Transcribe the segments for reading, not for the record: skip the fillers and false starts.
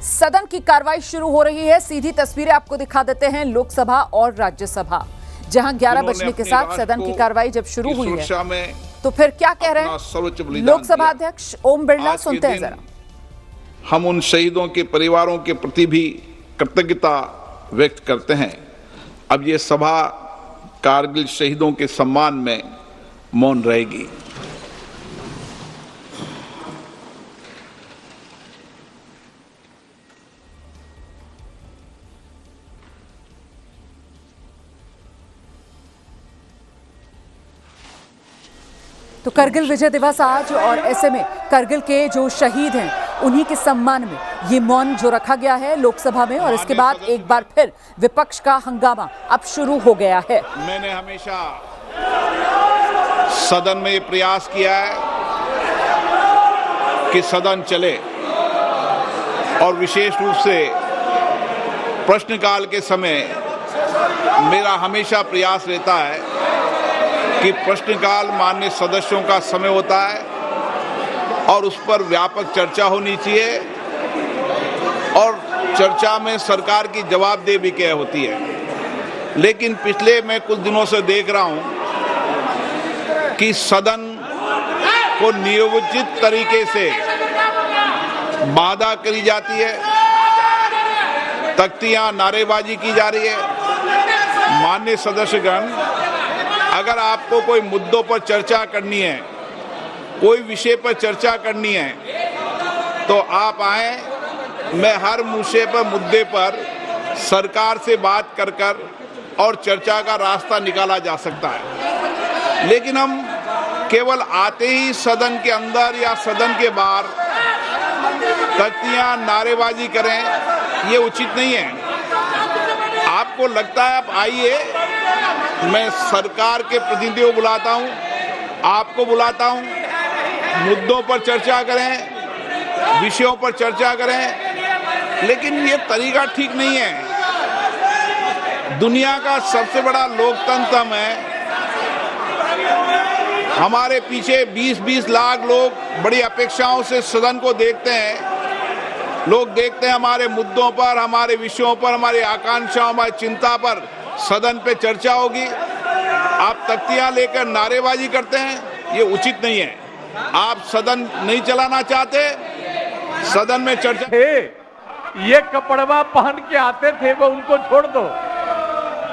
सदन की कार्रवाई शुरू हो रही है। सीधी तस्वीरें आपको दिखा देते हैं लोकसभा और राज्यसभा, जहां 11 बजने के साथ सदन की कार्रवाई जब शुरू हुई है तो फिर क्या कह रहे हैं लोकसभा अध्यक्ष ओम बिरला, सुनते हैं जरा। हम उन शहीदों के परिवारों के प्रति भी कृतज्ञता व्यक्त करते हैं। अब ये सभा कारगिल शहीदों के सम्मान में मौन रहेगी। तो करगिल विजय दिवस आज, और ऐसे में करगिल के जो शहीद हैं उन्हीं के सम्मान में ये मौन जो रखा गया है लोकसभा में, और इसके बाद एक बार फिर विपक्ष का हंगामा अब शुरू हो गया है। मैंने हमेशा सदन में ये प्रयास किया है कि सदन चले, और विशेष रूप से प्रश्नकाल के समय मेरा हमेशा प्रयास रहता है कि प्रश्नकाल माननीय सदस्यों का समय होता है और उस पर व्यापक चर्चा होनी चाहिए, और चर्चा में सरकार की जवाबदेही भी क्या होती है। लेकिन पिछले मैं कुछ दिनों से देख रहा हूं कि सदन को नियोजित तरीके से बाधा करी जाती है, तख्तियां नारेबाजी की जा रही है। माननीय सदस्यगण, अगर आपको कोई मुद्दों पर चर्चा करनी है, कोई विषय पर चर्चा करनी है, तो आप आए। मैं हर मुद्दे पर सरकार से बात कर और चर्चा का रास्ता निकाला जा सकता है। लेकिन हम केवल आते ही सदन के अंदर या सदन के बाहर तख्तियां नारेबाजी करें, ये उचित नहीं है। आपको लगता है आप आइए, मैं सरकार के प्रतिनिधियों को बुलाता हूं, आपको बुलाता हूं, मुद्दों पर चर्चा करें, विषयों पर चर्चा करें, लेकिन ये तरीका ठीक नहीं है। दुनिया का सबसे बड़ा लोकतंत्र हम है। हमारे पीछे 20-20 लाख लोग बड़ी अपेक्षाओं से सदन को देखते हैं। लोग देखते हैं हमारे मुद्दों पर, हमारे विषयों पर, हमारी आकांक्षाओं, हमारी चिंता पर सदन पे चर्चा होगी। आप तख्तियां लेकर नारेबाजी करते हैं, ये उचित नहीं है। आप सदन नहीं चलाना चाहते, सदन में चर्चा। ये कपड़वा पहन के आते थे वो उनको छोड़ दो।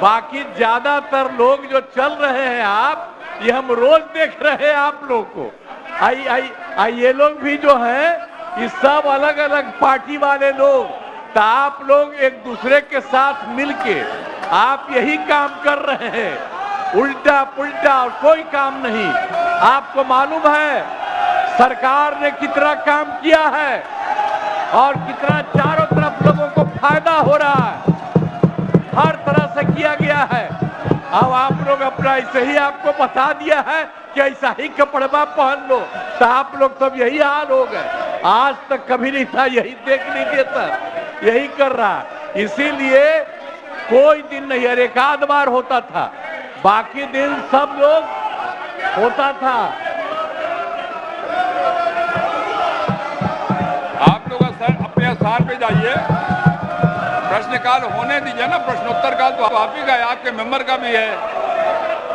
बाकी ज्यादातर लोग जो चल रहे हैं आप, ये हम रोज देख रहे हैं आप लोग को। ये लोग भी जो है ये सब अलग अलग पार्टी वाले लोग, तो आप लोग एक दूसरे के साथ मिलके आप यही काम कर रहे हैं, उल्टा पुल्टा और कोई काम नहीं। आपको मालूम है सरकार ने कितना काम किया है और कितना चारों तरफ लोगों को फायदा हो रहा है, हर तरह से किया गया है। अब आप लोग अपना ऐसे ही आपको बता दिया है कि ऐसा ही कपड़वा पहन लो, तो आप लोग तब यही हाल हो गए। आज तक कभी नहीं था, यही देख नहीं देता, यही कर रहा है। इसीलिए कोई दिन नहीं, हर एक आध बार होता था, बाकी दिन सब लोग होता था। आप लोग अपने स्थान पे जाइए, प्रश्नकाल होने दीजिए ना। प्रश्नोत्तर काल तो आप ही का है, आपके मेंबर का भी है,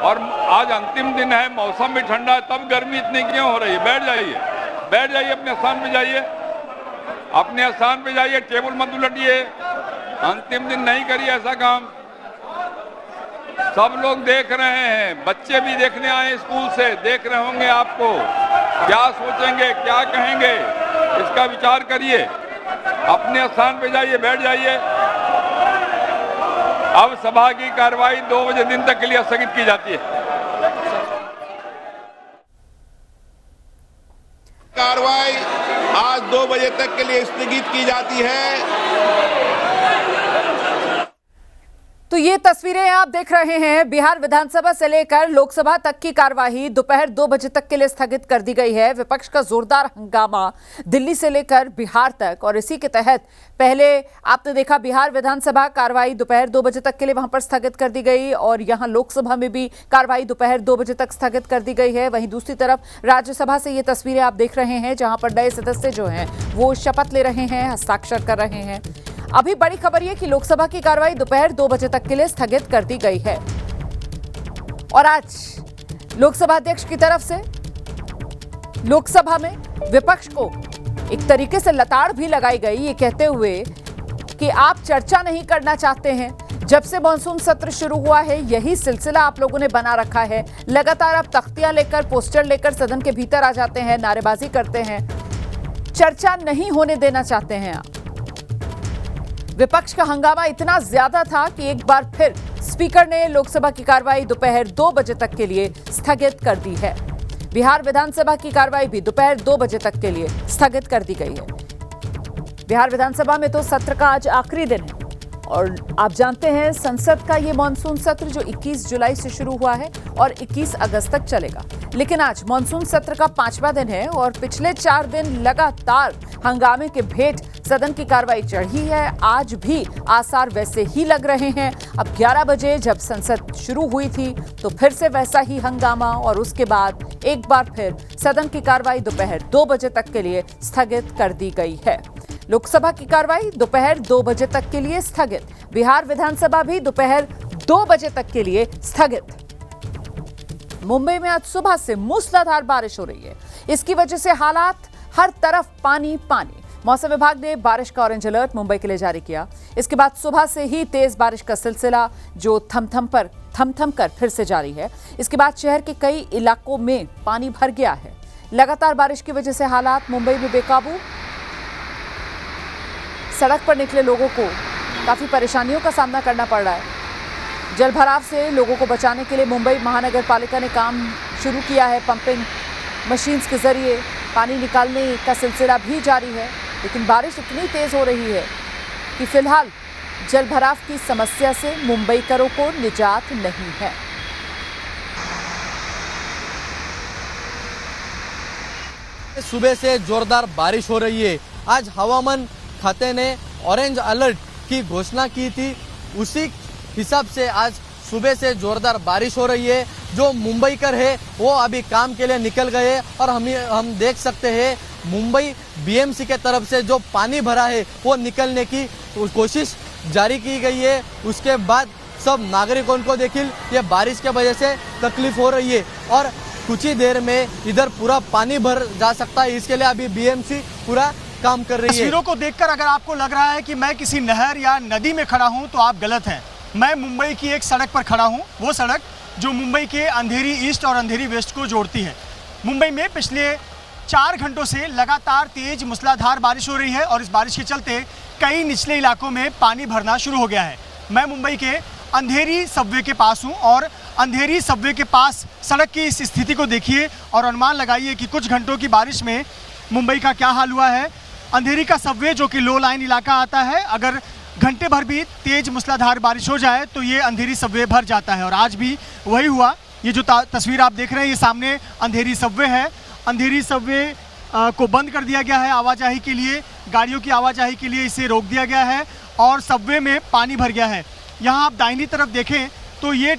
और आज अंतिम दिन है, मौसम भी ठंडा है, तब गर्मी इतनी क्यों हो रही है। बैठ जाइए, बैठ जाइए, अपने स्थान पे जाइए, अपने स्थान पे जाइए, टेबल मत उलटिए। अंतिम दिन नहीं करिए ऐसा काम। सब लोग देख रहे हैं, बच्चे भी देखने आए स्कूल से, देख रहे होंगे आपको। क्या सोचेंगे, क्या कहेंगे, इसका विचार करिए। अपने स्थान पे जाइए, बैठ जाइए। अब सभा की कार्रवाई 2 बजे दिन तक के लिए स्थगित की जाती है। कार्रवाई आज 2 बजे तक के लिए स्थगित की जाती है। तो ये तस्वीरें आप देख रहे हैं, बिहार विधानसभा से लेकर लोकसभा तक की कार्यवाही दोपहर 2 बजे तक के लिए स्थगित कर दी गई है। विपक्ष का जोरदार हंगामा दिल्ली से लेकर बिहार तक, और इसी के तहत पहले आपने देखा बिहार विधानसभा कार्यवाही दोपहर 2 बजे तक के लिए वहां पर स्थगित कर दी गई, और यहां लोकसभा में भी कार्यवाही दोपहर 2 बजे तक स्थगित कर दी गई है। वहीं दूसरी तरफ राज्यसभा से ये तस्वीरें आप देख रहे हैं, जहां पर नए सदस्य जो हैं वो शपथ ले रहे हैं, हस्ताक्षर कर रहे हैं। अभी बड़ी खबर यह कि लोकसभा की कार्रवाई दोपहर 2 बजे तक के लिए स्थगित कर दी गई है। और आज लोकसभा अध्यक्ष की तरफ से लोकसभा में विपक्ष को एक तरीके से लताड़ भी लगाई गई, ये कहते हुए कि आप चर्चा नहीं करना चाहते हैं। जब से मॉनसून सत्र शुरू हुआ है यही सिलसिला आप लोगों ने बना रखा है। लगातार आप तख्तियां लेकर, पोस्टर लेकर सदन के भीतर आ जाते हैं, नारेबाजी करते हैं, चर्चा नहीं होने देना चाहते हैं आप। विपक्ष का हंगामा इतना ज्यादा था कि एक बार फिर स्पीकर ने लोकसभा की कार्रवाई दोपहर 2 बजे तक के लिए स्थगित कर दी है। बिहार विधानसभा की कार्रवाई भी दोपहर 2 बजे तक के लिए स्थगित कर दी गई है। बिहार विधानसभा में तो सत्र का आज आखिरी दिन है, और आप जानते हैं संसद का ये मॉनसून सत्र जो 21 जुलाई से शुरू हुआ है और 21 अगस्त तक चलेगा। लेकिन आज मॉनसून सत्र का 5वां दिन है, और पिछले 4 दिन लगातार हंगामे के भेंट सदन की कार्रवाई चढ़ी है। आज भी आसार वैसे ही लग रहे हैं। अब 11 बजे जब संसद शुरू हुई थी तो फिर से वैसा ही हंगामा, और उसके बाद एक बार फिर सदन की कार्रवाई दोपहर 2 बजे तक के लिए स्थगित कर दी गई है। लोकसभा की कार्रवाई दोपहर 2 बजे तक के लिए स्थगित, बिहार विधानसभा भी दोपहर 2 बजे तक के लिए स्थगित। मुंबई में आज सुबह से मूसलाधार बारिश हो रही है। इसकी वजह से हालात हर तरफ पानी पानी। मौसम विभाग ने बारिश का ऑरेंज अलर्ट मुंबई के लिए जारी किया। इसके बाद सुबह से ही तेज बारिश का सिलसिला जो थम थम कर फिर से जारी है। इसके बाद शहर के कई इलाकों में पानी भर गया है। लगातार बारिश की वजह से हालात मुंबई में बेकाबू। सड़क पर निकले लोगों को काफी परेशानियों का सामना करना पड़ रहा है। जल भराव से लोगों को बचाने के लिए मुंबई महानगर पालिका ने काम शुरू किया है। पंपिंग मशीन्स के जरिए पानी निकालने का सिलसिला भी जारी है। लेकिन बारिश इतनी तेज हो रही है कि फिलहाल जल भराव की समस्या से मुंबईकरों को निजात नहीं है। सुबह से जोरदार बारिश हो रही है। आज हवामान खाते ने ऑरेंज अलर्ट की घोषणा की थी, उसी हिसाब से आज सुबह से जोरदार बारिश हो रही है। जो मुंबईकर है वो अभी काम के लिए निकल गए, और हम देख सकते हैं मुंबई बीएमसी के तरफ से जो पानी भरा है वो निकलने की कोशिश जारी की गई है। उसके बाद सब नागरिकों को देखिए ये बारिश के वजह से तकलीफ हो रही है, और कुछ ही देर में इधर पूरा पानी भर जा सकता है। इसके लिए अभी बीएमसी पूरा काम कर रही है। तस्वीरों को देखकर अगर आपको लग रहा है कि मैं किसी नहर या नदी में खड़ा हूं तो आप गलत हैं। मैं मुंबई की एक सड़क पर खड़ा हूं, वो सड़क जो मुंबई के अंधेरी ईस्ट और अंधेरी वेस्ट को जोड़ती है। मुंबई में पिछले 4 घंटों से लगातार तेज मूसलाधार बारिश हो रही है, और इस बारिश के चलते कई निचले इलाकों में पानी भरना शुरू हो गया है। मैं मुंबई के अंधेरी सबवे के पास हूं, और अंधेरी सबवे के पास सड़क की इस स्थिति को देखिए और अनुमान लगाइए कि कुछ घंटों की बारिश में मुंबई का क्या हाल हुआ है। अंधेरी का सबवे जो कि लो लाइन इलाका आता है, अगर घंटे भर भी तेज मूसलाधार बारिश हो जाए तो ये अंधेरी सबवे भर जाता है, और आज भी वही हुआ। ये जो तस्वीर आप देख रहे हैं ये सामने अंधेरी सबवे है। अंधेरी सबवे को बंद कर दिया गया है आवाजाही के लिए, गाड़ियों की आवाजाही के लिए इसे रोक दिया गया है, और सबवे में पानी भर गया है। यहाँ आप दाहिनी तरफ देखें तो ये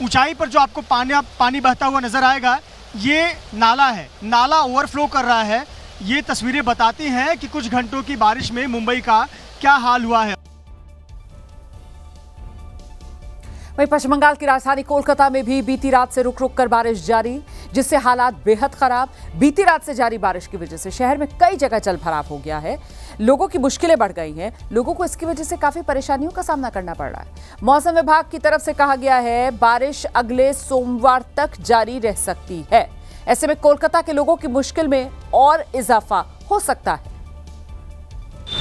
ऊंचाई पर जो आपको पानी बहता हुआ नजर आएगा, ये नाला है। नाला ओवरफ्लो कर रहा है। ये तस्वीरें बताती हैं कि कुछ घंटों की बारिश में मुंबई का क्या हाल हुआ है। वहीं पश्चिम बंगाल की राजधानी कोलकाता में भी बीती रात से रुक रुक कर बारिश जारी, जिससे हालात बेहद खराब। बीती रात से जारी बारिश की वजह से शहर में कई जगह जल भराव हो गया है। लोगों की मुश्किलें बढ़ गई हैं। लोगों को इसकी वजह से काफी परेशानियों का सामना करना पड़ रहा है। मौसम विभाग की तरफ से कहा गया है बारिश अगले सोमवार तक जारी रह सकती है। ऐसे में कोलकाता के लोगों की मुश्किल में और इजाफा हो सकता है।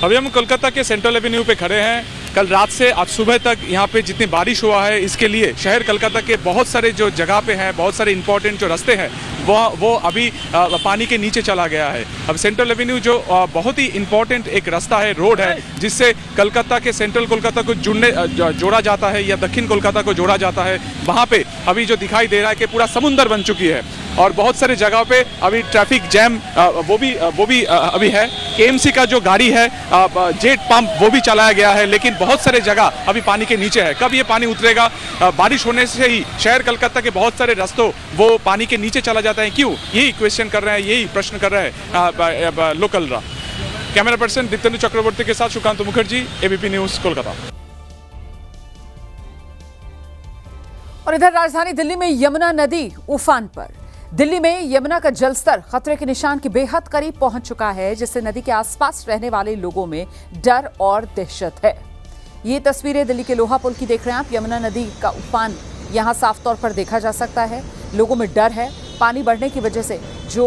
अभी हम कोलकाता के सेंट्रल एवेन्यू पे खड़े हैं। कल रात से आज सुबह तक यहाँ पे जितनी बारिश हुआ है, इसके लिए शहर कोलकाता के बहुत सारे जो जगह पे हैं, बहुत सारे इंपॉर्टेंट जो रास्ते हैं वो अभी पानी के नीचे चला गया है। अब सेंट्रल एवेन्यू जो बहुत ही इंपॉर्टेंट एक रास्ता है, रोड है, जिससे कलकत्ता के सेंट्रल कोलकाता को जोड़ा जाता है या दक्षिण कोलकाता को जोड़ा जाता है, वहाँ पे अभी जो दिखाई दे रहा है कि पूरा समुंदर बन चुकी है और बहुत सारे जगहों पे अभी ट्रैफिक जैम वो भी अभी है। केएमसी का जो गाड़ी है जेट पंप वो भी चलाया गया है, लेकिन बहुत सारे जगह अभी पानी के नीचे है। कब ये पानी उतरेगा? बारिश होने से ही शहर कलकत्ता के बहुत सारे रास्तों वो पानी के नीचे चला जाता है। क्यों? यही क्वेश्चन कर रहे हैं, यही प्रश्न कर रहे हैं लोकल। कैमरा पर्सन दीप्तेंदु चक्रवर्ती के साथ सुकांत मुखर्जी, एबीपी न्यूज, कोलकाता। और इधर राजधानी दिल्ली में यमुना नदी उफान पर। दिल्ली में यमुना का जलस्तर खतरे के निशान के बेहद करीब पहुंच चुका है, जिससे नदी के आसपास रहने वाले लोगों में डर और दहशत है। ये तस्वीरें दिल्ली के लोहा पुल की देख रहे हैं आप। यमुना नदी का उफान यहां साफ तौर पर देखा जा सकता है। लोगों में डर है। पानी बढ़ने की वजह से जो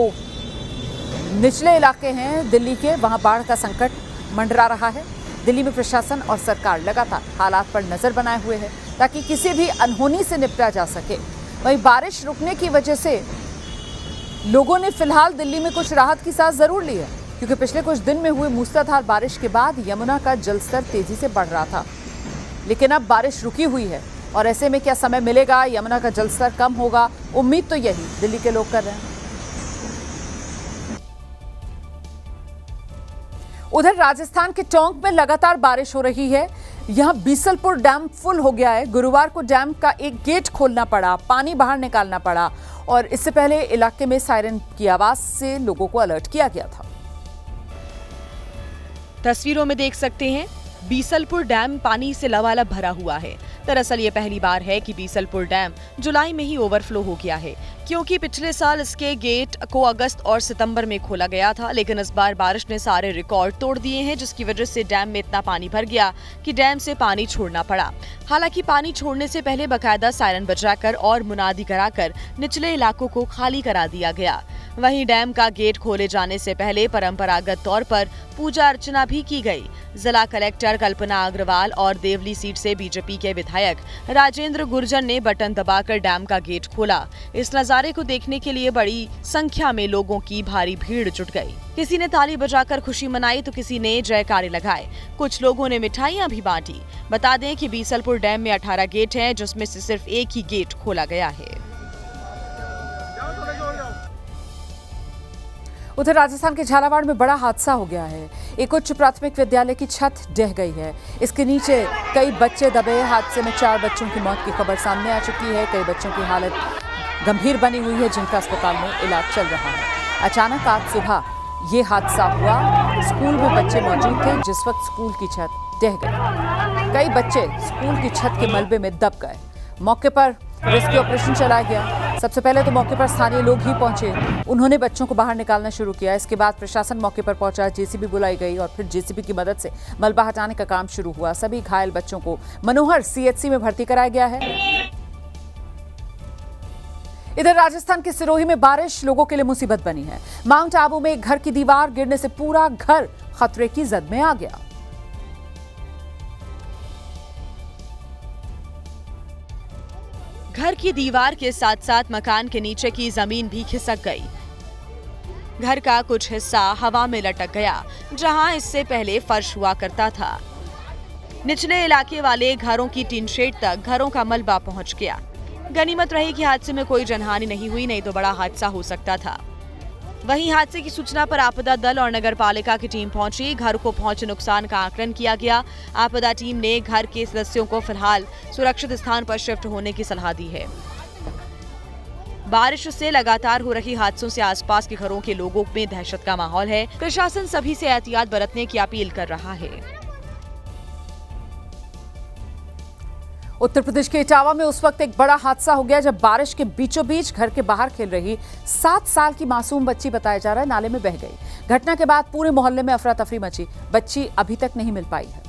निचले इलाके हैं दिल्ली के, वहां बाढ़ का संकट मंडरा रहा है। दिल्ली में प्रशासन और सरकार लगातार हालात पर नजर बनाए हुए है ताकि किसी भी अनहोनी से निपटा जा सके। वहीं बारिश रुकने की वजह से लोगों ने फिलहाल दिल्ली में कुछ राहत की सांस जरूर ली है, क्योंकि पिछले कुछ दिन में हुए मूसलाधार बारिश के बाद यमुना का जलस्तर तेजी से बढ़ रहा था। लेकिन अब बारिश रुकी हुई है और ऐसे में क्या समय मिलेगा, यमुना का जलस्तर कम होगा? उम्मीद तो यही दिल्ली के लोग कर रहे हैं। उधर राजस्थान के टोंक में लगातार बारिश हो रही है। यहां बीसलपुर डैम फुल हो गया है। गुरुवार को डैम का एक गेट खोलना पड़ा, पानी बाहर निकालना पड़ा और इससे पहले इलाके में सायरन की आवाज से लोगों को अलर्ट किया गया था। तस्वीरों में देख सकते हैं बीसलपुर डैम पानी से लबालब भरा हुआ है। दरअसल ये पहली बार है कि बीसलपुर डैम जुलाई में ही ओवरफ्लो हो गया है, क्योंकि पिछले साल इसके गेट को अगस्त और सितंबर में खोला गया था। लेकिन इस बार बारिश ने सारे रिकॉर्ड तोड़ दिए हैं, जिसकी वजह से डैम में इतना पानी भर गया कि डैम से पानी छोड़ना पड़ा। हालांकि पानी छोड़ने से पहले बकायदा सायरन बजाकर और मुनादी कराकर निचले इलाकों को खाली करा दिया गया। वहीं डैम का गेट खोले जाने से पहले परंपरागत तौर पर पूजा अर्चना भी की गई। जिला कलेक्टर कल्पना अग्रवाल और देवली सीट से बीजेपी के विधायक राजेंद्र गुर्जर ने बटन दबाकर डैम का गेट खोला। इस नजारे को देखने के लिए बड़ी संख्या में लोगों की भारी भीड़ जुट गई। किसी ने ताली बजाकर खुशी मनाई तो किसी ने जयकारे लगाए। कुछ लोगों ने मिठाइयां भी बांटी। बता दें कि बीसलपुर डैम में 18 गेट हैं, जिसमें से सिर्फ एक ही गेट खोला गया है। उधर राजस्थान के झालावाड़ में बड़ा हादसा हो गया है। एक उच्च प्राथमिक विद्यालय की छत ढह गई है। इसके नीचे कई बच्चे दबे। हादसे में 4 बच्चों की मौत की खबर सामने आ चुकी है। कई बच्चों की हालत गंभीर बनी हुई है, जिनका अस्पताल में इलाज चल रहा है। अचानक आज सुबह ये हादसा हुआ। स्कूल में बच्चे मौजूद थे जिस वक्त स्कूल की छत ढह गई। कई बच्चे स्कूल की छत के मलबे में दब गए। मौके पर रेस्क्यू ऑपरेशन चलाया गया। सबसे पहले तो मौके पर स्थानीय लोग ही पहुंचे। उन्होंने बच्चों को बाहर निकालना शुरू किया। इसके बाद प्रशासन मौके पर पहुंचा, जेसीबी बुलाई गई और फिर जेसीबी की मदद से मलबा हटाने का काम शुरू हुआ। सभी घायल बच्चों को मनोहर सीएचसी में भर्ती कराया गया है। इधर राजस्थान के सिरोही में बारिश लोगों के लिए मुसीबत बनी है। माउंट आबू में एक घर की दीवार गिरने से पूरा घर खतरे की जद में आ गया। घर की दीवार के साथ साथ मकान के नीचे की जमीन भी खिसक गई। घर का कुछ हिस्सा हवा में लटक गया, जहां इससे पहले फर्श हुआ करता था। निचले इलाके वाले घरों की टीन शेड तक घरों का मलबा पहुंच गया। गनीमत रही कि हादसे में कोई जनहानि नहीं हुई, नहीं तो बड़ा हादसा हो सकता था। वहीं हादसे की सूचना पर आपदा दल और नगर पालिका की टीम पहुंची। घर को पहुंचे नुकसान का आकलन किया गया। आपदा टीम ने घर के सदस्यों को फिलहाल सुरक्षित स्थान पर शिफ्ट होने की सलाह दी है। बारिश से लगातार हो रही हादसों से आसपास के घरों के लोगों में दहशत का माहौल है। प्रशासन सभी से एहतियात बरतने की अपील कर रहा है। उत्तर प्रदेश के इटावा में उस वक्त एक बड़ा हादसा हो गया जब बारिश के बीचों बीच घर के बाहर खेल रही 7 साल की मासूम बच्ची बताया जा रहा है नाले में बह गई। घटना के बाद पूरे मोहल्ले में अफरा तफरी मची। बच्ची अभी तक नहीं मिल पाई है।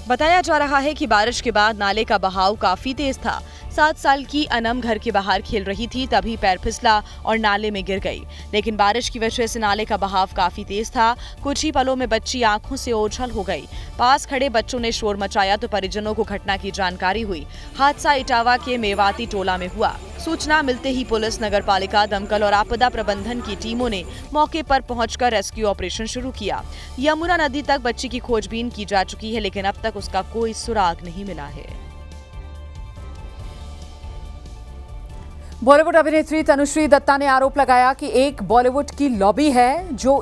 बताया जा रहा है कि बारिश के बाद नाले का बहाव काफी तेज था। 7 साल की अनम घर के बाहर खेल रही थी, तभी पैर फिसला और नाले में गिर गई। लेकिन बारिश की वजह से नाले का बहाव काफी तेज था। कुछ ही पलों में बच्ची आंखों से ओझल हो गई। पास खड़े बच्चों ने शोर मचाया तो परिजनों को घटना की जानकारी हुई। हादसा इटावा के मेवाती टोला में हुआ। सूचना मिलते ही पुलिस, नगर पालिका, दमकल और आपदा प्रबंधन की टीमों ने मौके पर पहुंचकर रेस्क्यू ऑपरेशन शुरू किया। यमुना नदी तक बच्ची की खोजबीन की जा चुकी है, लेकिन अब तक उसका कोई सुराग नहीं मिला है। बॉलीवुड अभिनेत्री तनुश्री दत्ता ने आरोप लगाया कि एक बॉलीवुड की लॉबी है जो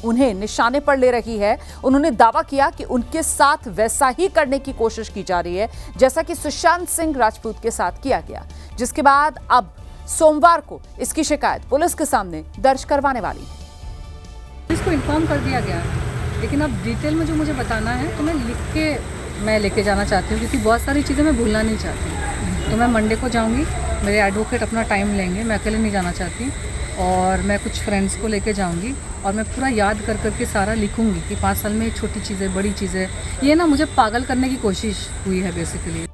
उन्हें निशाने पर ले रही है। उन्होंने दावा किया कि उनके साथ वैसा ही करने की कोशिश की जा रही है जैसा कि सुशांत सिंह राजपूत के साथ किया गया, जिसके बाद अब सोमवार को इसकी शिकायत पुलिस के सामने दर्ज करवाने वाली है। इसको इन्फॉर्म कर दिया गया है, लेकिन अब डिटेल में जो मुझे बताना है तो मैं लिख के लेके जाना चाहती हूँ, क्योंकि बहुत सारी चीज़ें मैं भूलना नहीं चाहती। तो मैं मंडे को जाऊँगी, मेरे एडवोकेट अपना टाइम लेंगे, मैं अकेले नहीं जाना चाहती, और मैं कुछ फ्रेंड्स को लेके जाऊंगी और मैं पूरा याद कर करके सारा लिखूंगी कि 5 साल में छोटी चीज़ें, बड़ी चीज़ें, ये ना मुझे पागल करने की कोशिश हुई है बेसिकली।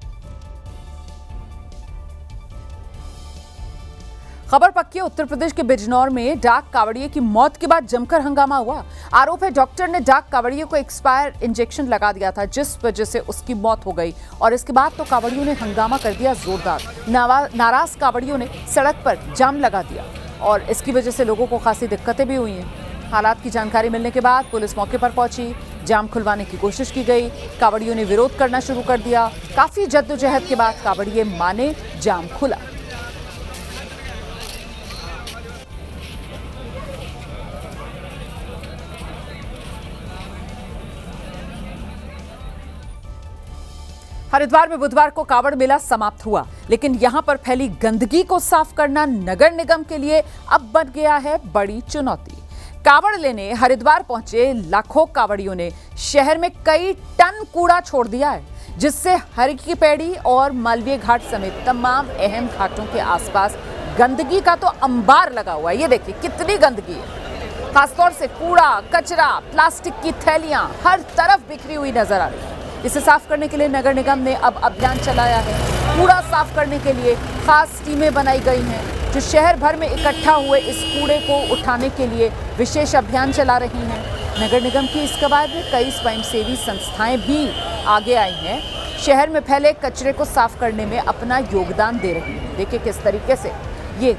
खबर पक्की, उत्तर प्रदेश के बिजनौर में डाक कावड़िए की मौत के बाद जमकर हंगामा हुआ। आरोप है डॉक्टर ने डाक कावड़िए को एक्सपायर इंजेक्शन लगा दिया था, जिस वजह से उसकी मौत हो गई। और इसके बाद तो कावड़ियों ने हंगामा कर दिया जोरदार। नाराज कावड़ियों ने सड़क पर जाम लगा दिया और इसकी वजह से लोगों को खासी दिक्कतें भी हुई हैं। हालात की जानकारी मिलने के बाद पुलिस मौके पर पहुंची, जाम खुलवाने की कोशिश की गई। कावड़ियों ने विरोध करना शुरू कर दिया। काफी जद्दोजहद के बाद कावड़िए माने, जाम खुला। हरिद्वार में बुधवार को कावड़ मेला समाप्त हुआ, लेकिन यहां पर फैली गंदगी को साफ करना नगर निगम के लिए अब बन गया है बड़ी चुनौती। कावड़ लेने हरिद्वार पहुंचे लाखों कावड़ियों ने शहर में कई टन कूड़ा छोड़ दिया है, जिससे हर की पैड़ी और मालवीय घाट समेत तमाम अहम घाटों के आसपास गंदगी का तो अंबार लगा हुआ है। ये देखिए कितनी गंदगी है, खासतौर से कूड़ा, कचरा, प्लास्टिक की थैलियां हर तरफ बिखरी हुई नजर आ रही है। इसे साफ करने के लिए नगर निगम ने अब अभियान चलाया है। कूड़ा साफ करने के लिए खास टीमें बनाई गई हैं, जो शहर भर में इकट्ठा हुए इस कूड़े को उठाने के लिए विशेष अभियान चला रही हैं। नगर निगम की इस कवायद में कई स्वयंसेवी संस्थाएं भी आगे आई हैं, शहर में फैले कचरे को साफ करने में अपना योगदान दे रही हैं। देखिए किस तरीके से ये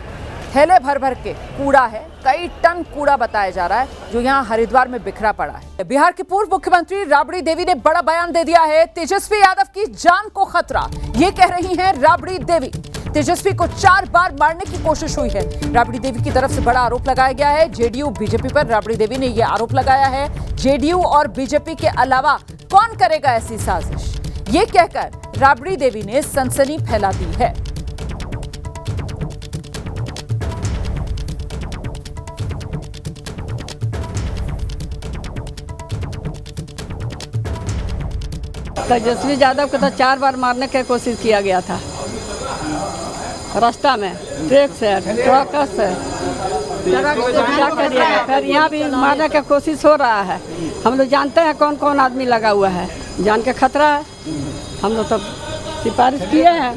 थैले भर भर के कूड़ा है, कई टन कूड़ा बताया जा रहा है जो यहाँ हरिद्वार में बिखरा पड़ा है। बिहार की पूर्व मुख्यमंत्री राबड़ी देवी ने बड़ा बयान दे दिया है। तेजस्वी यादव की जान को खतरा, ये कह रही हैं राबड़ी देवी। तेजस्वी को 4 बार मारने की कोशिश हुई है। राबड़ी देवी की तरफ से बड़ा आरोप लगाया गया है जेडीयू बीजेपी पर। राबड़ी देवी ने यह आरोप लगाया है जेडीयू और बीजेपी के अलावा कौन करेगा ऐसी साजिश, ये कहकर राबड़ी देवी ने सनसनी फैला दी है। तेजस्वी यादव को तो 4 बार मारने की कोशिश किया गया था, रास्ता में, ट्रक से, ट्रक से। क्या करिएगा, फिर यहाँ भी मारने की कोशिश हो रहा है। हम लोग जानते हैं कौन कौन आदमी लगा हुआ है, जान के खतरा है। हम लोग तो सिफारिश किए हैं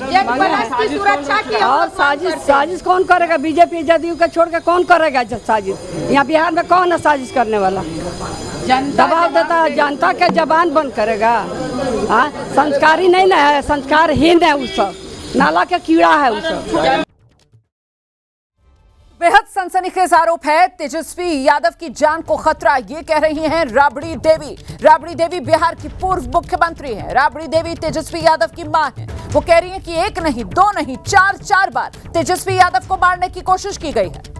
और साजिश कौन करेगा? बीजेपी जदयू का छोड़ के कौन करेगा साजिश? यहाँ बिहार में कौन है साजिश करने वाला? दबाव देता है, जनता के जबान बंद करेगा। हाँ, संस्कारी नहीं ना है, संस्कारहीन है उस सब, नाला के कीड़ा है उस सब। बेहद सनसनीखेज आरोप है, तेजस्वी यादव की जान को खतरा, ये कह रही हैं राबड़ी देवी। राबड़ी देवी बिहार की पूर्व मुख्यमंत्री हैं। राबड़ी देवी तेजस्वी यादव की मां हैं। वो कह रही हैं कि 1 नहीं, 2 नहीं, 4 बार तेजस्वी यादव को मारने की कोशिश की गई है।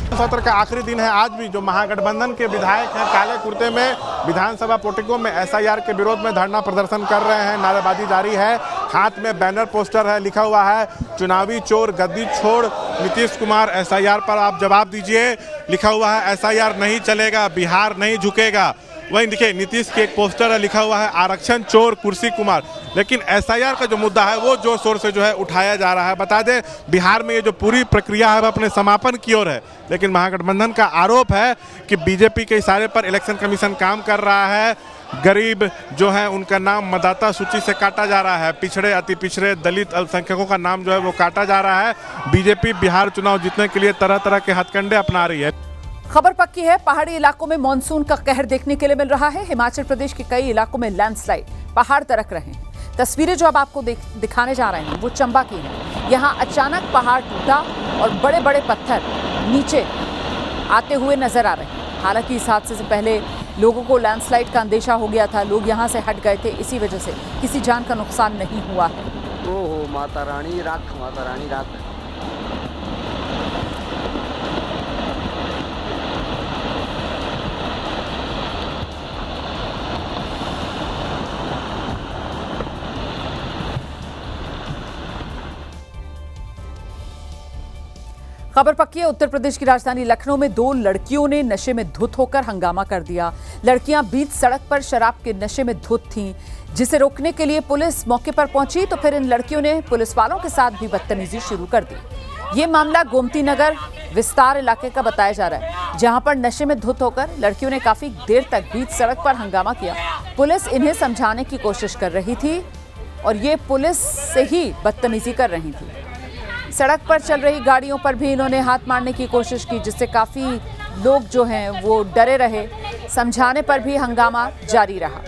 सत्र का आखिरी दिन है। आज भी जो महागठबंधन के विधायक हैं काले कुर्ते में विधानसभा पोर्टिको में एसआईआर के विरोध में धरना प्रदर्शन कर रहे हैं। नारेबाजी जारी है, हाथ में बैनर पोस्टर है, लिखा हुआ है चुनावी चोर गद्दी छोड़ नीतीश कुमार, एसआईआर पर आप जवाब दीजिए। लिखा हुआ है एसआईआर नहीं चलेगा, बिहार नहीं झुकेगा। वहीं देखिए नीतीश के एक पोस्टर है, लिखा हुआ है आरक्षण चोर कुर्सी कुमार। लेकिन एसआईआर का जो मुद्दा है वो जोर शोर से जो है उठाया जा रहा है। बता दें बिहार में ये जो पूरी प्रक्रिया है वो अपने समापन की ओर है, लेकिन महागठबंधन का आरोप है कि बीजेपी के इशारे पर इलेक्शन कमीशन काम कर रहा है। गरीब जो है उनका नाम मतदाता सूची से काटा जा रहा है, पिछड़े अति पिछड़े दलित अल्पसंख्यकों का नाम जो है वो काटा जा रहा है। बीजेपी बिहार चुनाव जीतने के लिए तरह तरह के हथकंडे अपना रही है। खबर पक्की है, पहाड़ी इलाकों में मानसून का कहर देखने के लिए मिल रहा है। हिमाचल प्रदेश के कई इलाकों में लैंडस्लाइड, पहाड़ दरक रहे हैं। तस्वीरें जो अब आपको दिखाने जा रहे हैं वो चंबा की हैं। यहाँ अचानक पहाड़ टूटा और बड़े बड़े पत्थर नीचे आते हुए नजर आ रहे हैं। हालांकि इस हादसे से पहले लोगों को लैंडस्लाइड का अंदेशा हो गया था, लोग यहाँ से हट गए थे, इसी वजह से किसी जान का नुकसान नहीं हुआ है। ओहो माता रानी राख, माता रानी राख। खबर पक्की है, उत्तर प्रदेश की राजधानी लखनऊ में 2 लड़कियों ने नशे में धुत होकर हंगामा कर दिया। लड़कियां बीच सड़क पर शराब के नशे में धुत थीं, जिसे रोकने के लिए पुलिस मौके पर पहुंची तो फिर इन लड़कियों ने पुलिस वालों के साथ भी बदतमीजी शुरू कर दी। ये मामला गोमती नगर विस्तार इलाके का बताया जा रहा है, जहां पर नशे में धुत होकर लड़कियों ने काफी देर तक बीच सड़क पर हंगामा किया। पुलिस इन्हें समझाने की कोशिश कर रही थी और ये पुलिस से ही बदतमीजी कर रही थी। सड़क पर चल रही गाड़ियों पर भी इन्होंने हाथ मारने की कोशिश की, जिससे काफी लोग जो हैं वो डरे रहे। समझाने पर भी हंगामा जारी रहा।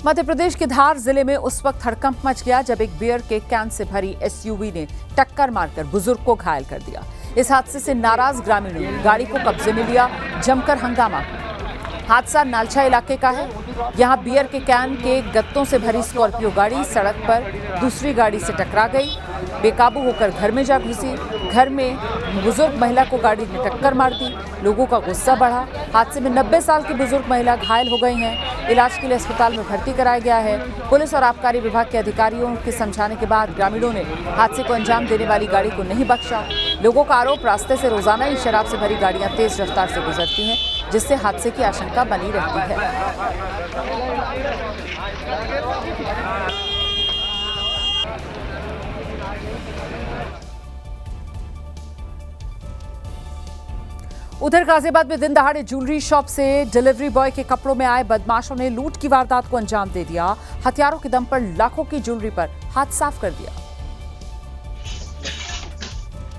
मध्य प्रदेश के धार जिले में उस वक्त हड़कंप मच गया जब एक बियर के कैन से भरी एसयूवी ने टक्कर मारकर बुजुर्ग को घायल कर दिया। इस हादसे से नाराज ग्रामीणों ने गाड़ी को कब्जे में लिया, जमकर हंगामा। हादसा नालछा इलाके का है। यहां बियर के कैन के गत्तों से भरी स्कॉर्पियो गाड़ी सड़क पर दूसरी गाड़ी से टकरा गई, बेकाबू होकर घर में जा घुसी। घर में बुजुर्ग महिला को गाड़ी ने टक्कर मार दी। लोगों का गुस्सा बढ़ा। हादसे में 90 साल की बुजुर्ग महिला घायल हो गई हैं। इलाज के लिए अस्पताल में भर्ती कराया गया है। पुलिस और आबकारी विभाग के अधिकारियों के समझाने के बाद ग्रामीणों ने हादसे को अंजाम देने वाली गाड़ी को नहीं बख्शा। लोगों का आरोप रास्ते से रोजाना ही शराब से भरी गाड़ियां तेज रफ्तार से गुजरती हैं, जिससे हादसे की आशंका बनी रहती है। उधर गाजियाबाद में दिन दहाड़े ज्वेलरी शॉप से डिलीवरी बॉय के कपड़ों में आए बदमाशों ने लूट की वारदात को अंजाम दे दिया। हथियारों के दम पर लाखों की ज्वेलरी पर हाथ साफ कर दिया।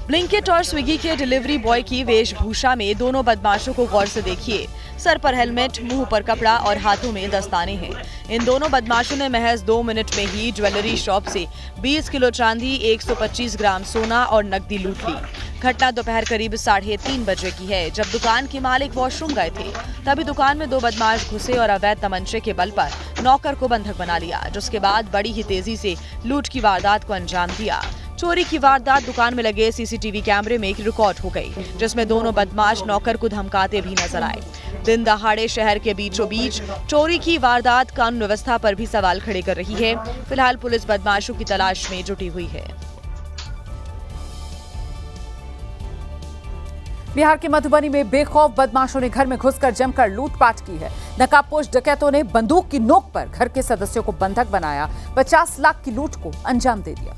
ब्लिंकिट और स्विगी के डिलीवरी बॉय की वेशभूषा में दोनों बदमाशों को गौर से देखिए। सर पर हेलमेट, मुंह पर कपड़ा और हाथों में दस्ताने हैं। इन दोनों बदमाशों ने महज 2 मिनट में ही ज्वेलरी शॉप से 20 किलो चांदी, 125 ग्राम सोना और नकदी लूट ली। घटना दोपहर करीब 3:30 बजे की है, जब दुकान के मालिक वॉशरूम गए थे। तभी दुकान में 2 बदमाश घुसे और अवैध तमंचे के बल पर नौकर को बंधक बना लिया, जिसके बाद बड़ी ही तेजी से लूट की वारदात को अंजाम दिया। चोरी की वारदात दुकान में लगे सीसीटीवी कैमरे में रिकॉर्ड हो गई, जिसमें दोनों बदमाश नौकर को धमकाते भी नजर आए। दिन दहाड़े शहर के बीचों बीच चोरी की वारदात कानून व्यवस्था पर भी सवाल खड़े कर रही है। फिलहाल पुलिस बदमाशों की तलाश में जुटी हुई है। बिहार के मधुबनी में बेखौफ बदमाशों ने घर में घुसकर जमकर लूटपाट की है। नकाबपोश डकैतों ने बंदूक की नोक पर घर के सदस्यों को बंधक बनाया, 50 लाख की लूट को अंजाम दे दिया।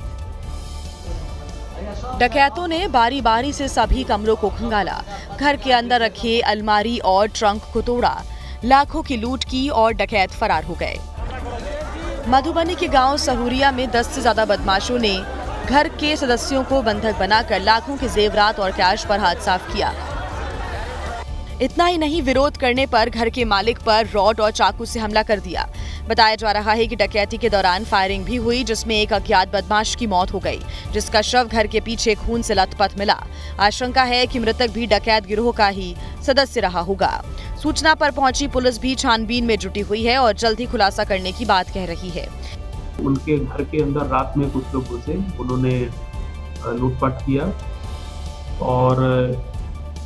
डकैतों ने बारी बारी से सभी कमरों को खंगाला, घर के अंदर रखे अलमारी और ट्रंक को तोड़ा, लाखों की लूट की और डकैत फरार हो गए। मधुबनी के गांव सहूरिया में 10 से ज्यादा बदमाशों ने घर के सदस्यों को बंधक बनाकर लाखों के जेवरात और कैश पर हाथ साफ किया। इतना ही नहीं, विरोध करने पर घर के मालिक पर रॉड और चाकू से हमला कर दिया। बताया जा रहा है कि डकैती के दौरान फायरिंग भी हुई, जिसमें एक अज्ञात बदमाश की मौत हो गई, जिसका शव घर के पीछे खून से लथपथ मिला। आशंका है कि मृतक भी डकैत गिरोह का ही सदस्य रहा होगा। सूचना पर पहुंची पुलिस भी छानबीन में जुटी हुई है और जल्द ही खुलासा करने की बात कह रही है। उनके घर के अंदर रात में कुछ लोग घुसे, उन्होंने लूटपाट किया और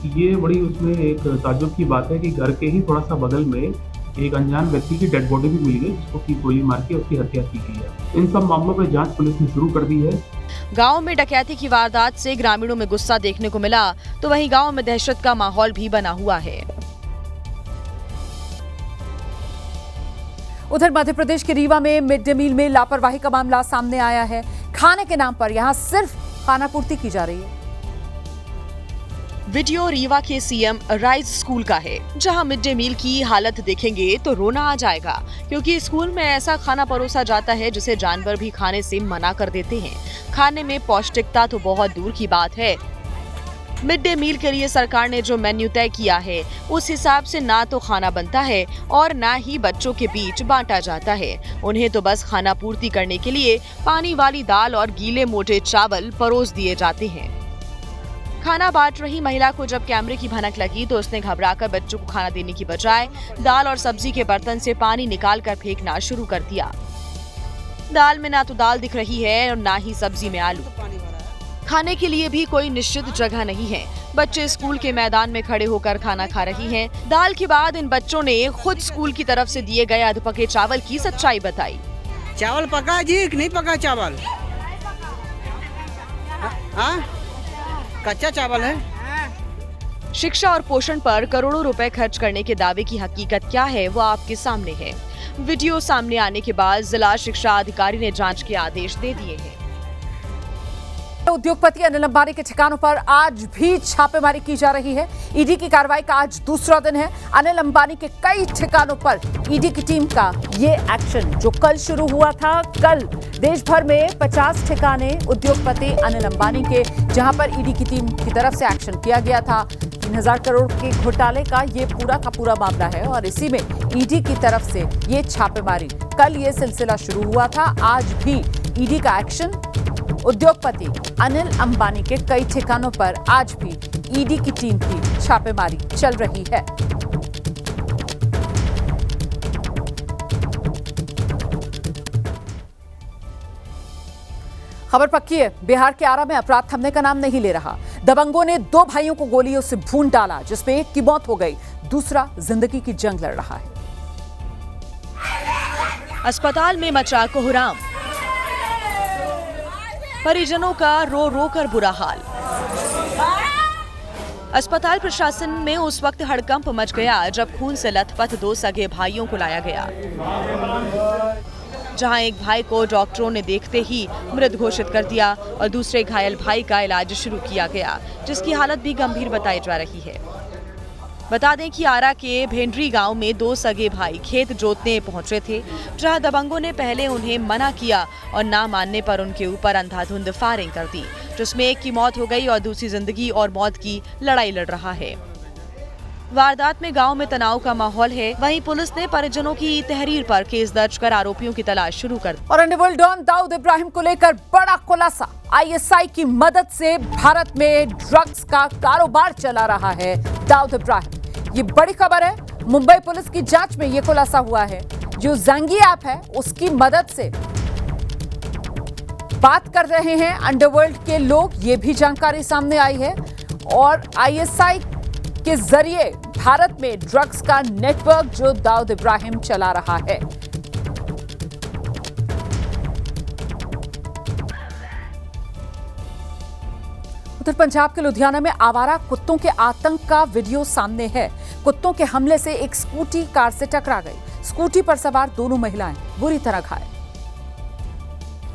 ये बड़ी उसमें एक ताज्जुब की बात है कि घर के ही थोड़ा सा बगल में एक अनजान व्यक्ति की डेड बॉडी भी मिली गई, जिसको की गोली मार के उसकी हत्या की गई है। इन सब मामलों पर जांच पुलिस ने शुरू कर दी है। गांव में डकैती की वारदात से ग्रामीणों में गुस्सा देखने को मिला, तो वहीं गांव में दहशत का माहौल भी बना हुआ है। उधर मध्य प्रदेश के रीवा में मिड डे मील में लापरवाही का मामला सामने आया है। खाने के नाम पर यहां सिर्फ खानापूर्ति की जा रही है। वीडियो रीवा के सीएम राइज स्कूल का है, जहां मिड डे मील की हालत देखेंगे तो रोना आ जाएगा, क्योंकि स्कूल में ऐसा खाना परोसा जाता है जिसे जानवर भी खाने से मना कर देते हैं। खाने में पौष्टिकता तो बहुत दूर की बात है। मिड डे मील के लिए सरकार ने जो मेन्यू तय किया है, उस हिसाब से ना तो खाना बनता है और ना ही बच्चों के बीच बांटा जाता है। उन्हें तो बस खाना पूर्ति करने के लिए पानी वाली दाल और गीले मोटे चावल परोस दिए जाते हैं। खाना बांट रही महिला को जब कैमरे की भनक लगी तो उसने घबराकर बच्चों को खाना देने की बजाय दाल और सब्जी के बर्तन से पानी निकालकर फेंकना शुरू कर दिया। दाल में ना तो दाल दिख रही है और ना ही सब्जी में आलू। खाने के लिए भी कोई निश्चित जगह नहीं है। बच्चे स्कूल के मैदान में खड़े होकर खाना खा रही हैं। दाल के बाद इन बच्चों ने खुद स्कूल की तरफ से दिए गए अधपके चावल की सच्चाई बताई। चावल पका जी कि नहीं पका चावल? हाँ? कच्चा चावल है। शिक्षा और पोषण पर करोड़ों रुपए खर्च करने के दावे की हकीकत क्या है, वो आपके सामने है। वीडियो सामने आने के बाद जिला शिक्षा अधिकारी ने जांच के आदेश दे दिए हैं। उद्योगपति अनिल अंबानी के ठिकानों पर आज भी छापेमारी की जा रही है। ईडी की कार्रवाई का आज दूसरा दिन है। अनिल अंबानी के कई ठिकानों पर ईडी की टीम का ये एक्शन जो कल शुरू हुआ था। कल देश भर में 50 ठिकाने उद्योगपति अनिल अंबानी के, जहां पर ईडी की टीम की तरफ से एक्शन किया गया था। 3000 करोड़ के घोटाले का ये पूरा का पूरा मामला है और इसी में ईडी की तरफ से ये छापेमारी, कल ये सिलसिला शुरू हुआ था। आज भी ईडी का एक्शन उद्योगपति अनिल अंबानी के कई ठिकानों पर आज भी ईडी की टीम की छापेमारी चल रही है। खबर पक्की है, बिहार के आरा में अपराध थमने का नाम नहीं ले रहा। दबंगों ने 2 भाइयों को गोलियों से भून डाला, जिसमें एक की मौत हो गई, दूसरा जिंदगी की जंग लड़ रहा है। अस्पताल में मचा कोहराम, परिजनों का रो रो कर बुरा हाल। अस्पताल प्रशासन में उस वक्त हड़कंप मच गया जब खून से लथपथ 2 सगे भाइयों को लाया गया, जहां एक भाई को डॉक्टरों ने देखते ही मृत घोषित कर दिया और दूसरे घायल भाई का इलाज शुरू किया गया, जिसकी हालत भी गंभीर बताई जा रही है। बता दें कि आरा के भेंडरी गांव में 2 सगे भाई खेत जोतने पहुंचे थे, जहां दबंगों ने पहले उन्हें मना किया और ना मानने पर उनके ऊपर अंधाधुंध फायरिंग कर दी, जिसमें एक की मौत हो गई और दूसरी जिंदगी और मौत की लड़ाई लड़ रहा है। वारदात में गांव में तनाव का माहौल है। वहीं पुलिस ने परिजनों की तहरीर पर केस दर्ज कर आरोपियों की तलाश शुरू कर दी। और अंडरवर्ल्ड डॉन दाऊद इब्राहिम को लेकर बड़ा खुलासा। आईएसआई की मदद से भारत में ड्रग्स का कारोबार चला रहा है दाऊद इब्राहिम। ये बड़ी खबर है। मुंबई पुलिस की जांच में ये खुलासा हुआ है। जो ज़ंगी ऐप है उसकी मदद से बात कर रहे हैं अंडरवर्ल्ड के लोग, ये भी जानकारी सामने आई है। और आईएसआई के जरिए भारत में ड्रग्स का नेटवर्क जो दाऊद इब्राहिम चला रहा है। उधर पंजाब के लुधियाना में आवारा कुत्तों के आतंक का वीडियो सामने है। कुत्तों के हमले से एक स्कूटी कार से टकरा गई। स्कूटी पर सवार दोनों महिलाएं बुरी तरह घायल।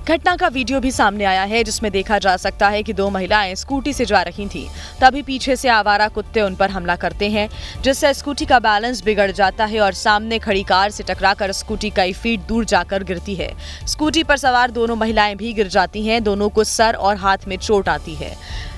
घटना का वीडियो भी सामने आया है, जिसमें देखा जा सकता है कि 2 महिलाएं स्कूटी से जा रही थीं। तभी पीछे से आवारा कुत्ते उन पर हमला करते हैं, जिससे स्कूटी का बैलेंस बिगड़ जाता है और सामने खड़ी कार से टकराकर स्कूटी कई फीट दूर जाकर गिरती है। स्कूटी पर सवार दोनों महिलाएं भी गिर जाती हैं। दोनों को सर और हाथ में चोट आती है।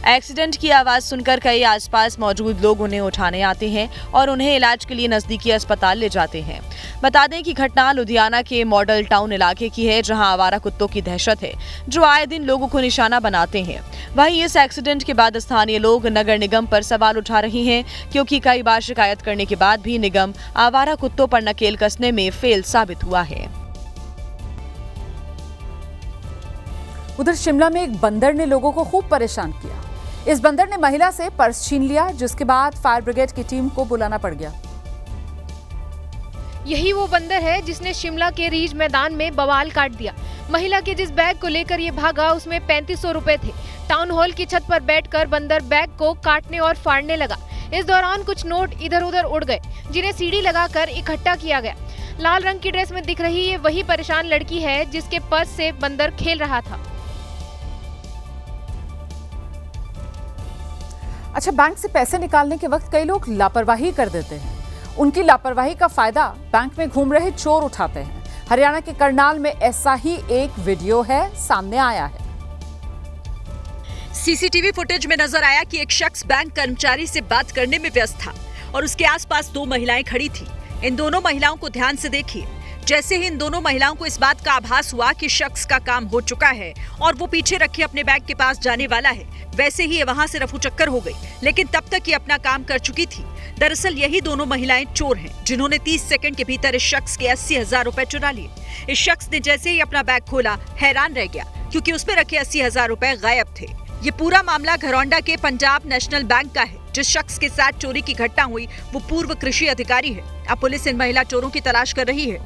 एक्सीडेंट की आवाज सुनकर कई आसपास मौजूद लोग उन्हें उठाने आते हैं और उन्हें इलाज के लिए नजदीकी अस्पताल ले जाते हैं। बता दें कि घटना लुधियाना के मॉडल टाउन इलाके की है, जहां आवारा कुत्तों की दहशत है, जो आए दिन लोगों को निशाना बनाते हैं। वहीं इस एक्सीडेंट के बाद स्थानीय लोग नगर निगम पर सवाल उठा रहे हैं, क्योंकि कई बार शिकायत करने के बाद भी निगम आवारा कुत्तों पर नकेल कसने में फेल साबित हुआ है। उधर शिमला में एक बंदर ने लोगों को खूब परेशान किया। इस बंदर ने महिला से पर्स छीन लिया, जिसके बाद फायर ब्रिगेड की टीम को बुलाना पड़ गया। यही वो बंदर है जिसने शिमला के रीज मैदान में बवाल काट दिया। महिला के जिस बैग को लेकर ये भागा उसमें 3500 रुपए थे। टाउन हॉल की छत पर बैठकर बंदर बैग को काटने और फाड़ने लगा। इस दौरान कुछ नोट इधर उधर उड़ गए, जिन्हें सीढ़ी लगाकर इकट्ठा किया गया। लाल रंग की ड्रेस में दिख रही ये वही परेशान लड़की है जिसके पर्स से बंदर खेल रहा था। अच्छा, बैंक से पैसे निकालने के वक्त कई लोग लापरवाही कर देते हैं। उनकी लापरवाही का फायदा बैंक में घूम रहे चोर उठाते हैं। हरियाणा के करनाल में ऐसा ही एक वीडियो है, सामने आया है। सीसीटीवी फुटेज में नजर आया कि एक शख्स बैंक कर्मचारी से बात करने में व्यस्त था और उसके आसपास दो महिलाएं खड़ी थी। इन दोनों महिलाओं को ध्यान से देखिए। जैसे ही इन दोनों महिलाओं को इस बात का आभास हुआ कि शख्स का काम हो चुका है और वो पीछे रखे अपने बैग के पास जाने वाला है, वैसे ही ये वहां से रफू चक्कर हो गई। लेकिन तब तक ये अपना काम कर चुकी थी। दरअसल यही दोनों महिलाएं चोर हैं, जिन्होंने 30 सेकंड के भीतर इस शख्स के 80,000 रुपए चुरा लिए। इस शख्स ने जैसे ही अपना बैग खोला, हैरान रह गया क्योंकि उसमें रखे 80,000 रुपए गायब थे। ये पूरा मामला घरौंडा के पंजाब नेशनल बैंक का है। जिस शख्स के साथ चोरी की घटना हुई वो पूर्व कृषि अधिकारी है। अब पुलिस इन महिला चोरों की तलाश कर रही है।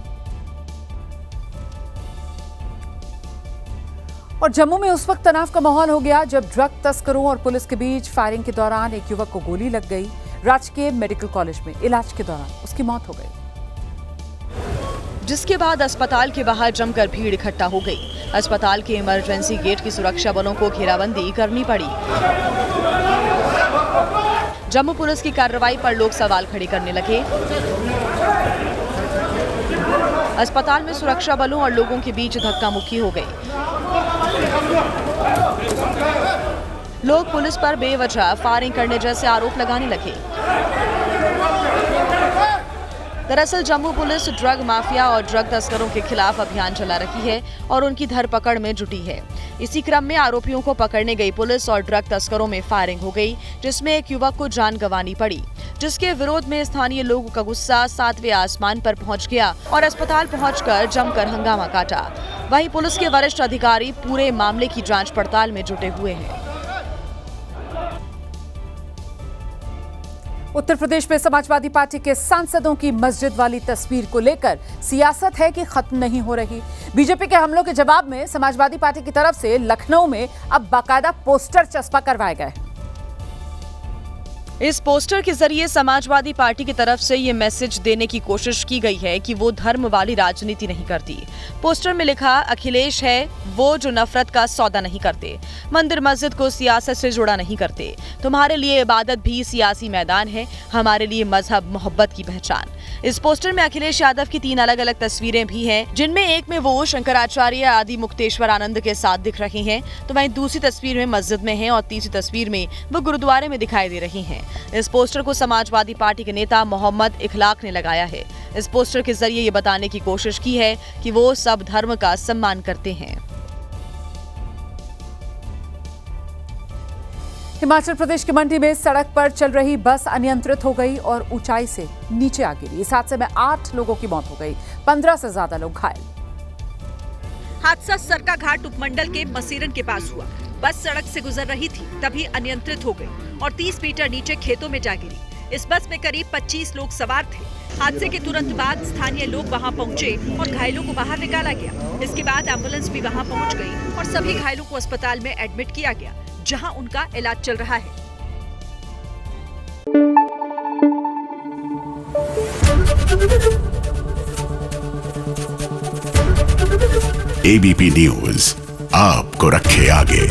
और जम्मू में उस वक्त तनाव का माहौल हो गया जब ड्रग तस्करों और पुलिस के बीच फायरिंग के दौरान एक युवक को गोली लग गई। राजकीय मेडिकल कॉलेज में इलाज के दौरान उसकी मौत हो गई, जिसके बाद अस्पताल के बाहर जमकर भीड़ इकट्ठा हो गई। अस्पताल के इमरजेंसी गेट की सुरक्षा बलों को घेराबंदी करनी पड़ी। जम्मू पुलिस की कार्रवाई पर लोग सवाल खड़े करने लगे। अस्पताल में सुरक्षा बलों और लोगों के बीच धक्का मुक्की हो गई। लोग पुलिस पर बेवजह फायरिंग करने जैसे आरोप लगाने लगे। दरअसल जम्मू पुलिस ड्रग माफिया और ड्रग तस्करों के खिलाफ अभियान चला रही है और उनकी धरपकड़ में जुटी है। इसी क्रम में आरोपियों को पकड़ने गई पुलिस और ड्रग तस्करों में फायरिंग हो गई, जिसमें एक युवक को जान गंवानी पड़ी, जिसके विरोध में स्थानीय लोगों का गुस्सा 7वें आसमान पर पहुंच गया और अस्पताल पहुंचकर जमकर हंगामा काटा। वहीं पुलिस के वरिष्ठ अधिकारी पूरे मामले की जांच पड़ताल में जुटे हुए हैं। उत्तर प्रदेश में समाजवादी पार्टी के सांसदों की मस्जिद वाली तस्वीर को लेकर सियासत है कि खत्म नहीं हो रही। बीजेपी के हमलों के जवाब में समाजवादी पार्टी की तरफ से लखनऊ में अब बाकायदा पोस्टर चस्पा करवाए गए हैं। इस पोस्टर के जरिए समाजवादी पार्टी की तरफ से ये मैसेज देने की कोशिश की गई है कि वो धर्म वाली राजनीति नहीं करती। पोस्टर में लिखा, अखिलेश है वो जो नफरत का सौदा नहीं करते, मंदिर मस्जिद को सियासत से जुड़ा नहीं करते, तुम्हारे लिए इबादत भी सियासी मैदान है, हमारे लिए मजहब मोहब्बत की पहचान। इस पोस्टर में अखिलेश यादव की 3 अलग अलग तस्वीरें भी हैं, जिनमें एक में वो शंकराचार्य आदि मुक्तेश्वर आनंद के साथ दिख रही हैं, तो वहीं दूसरी तस्वीर में मस्जिद में हैं और तीसरी तस्वीर में वो गुरुद्वारे में दिखाई दे रही हैं। इस पोस्टर को समाजवादी पार्टी के नेता मोहम्मद इखलाक ने लगाया है। इस पोस्टर के जरिए ये बताने की कोशिश की है कि वो सब धर्म का सम्मान करते हैं। हिमाचल प्रदेश के मंडी में सड़क पर चल रही बस अनियंत्रित हो गई और ऊंचाई से नीचे आ गिरी। इस हादसे में 8 लोगों की मौत हो गई, 15 से ज्यादा लोग घायल। हादसा सरका घाट उपमंडल के मसीरन के पास हुआ। बस सड़क से गुजर रही थी, तभी अनियंत्रित हो गई और 30 मीटर नीचे खेतों में जा गिरी। इस बस में करीब 25 लोग सवार थे। हादसे के तुरंत बाद स्थानीय लोग वहां पहुंचे और घायलों को बाहर निकाला गया। इसके बाद एम्बुलेंस भी वहां पहुंच गई और सभी घायलों को अस्पताल में एडमिट किया गया, जहां उनका इलाज चल रहा है। ABP न्यूज आपको रखे आगे।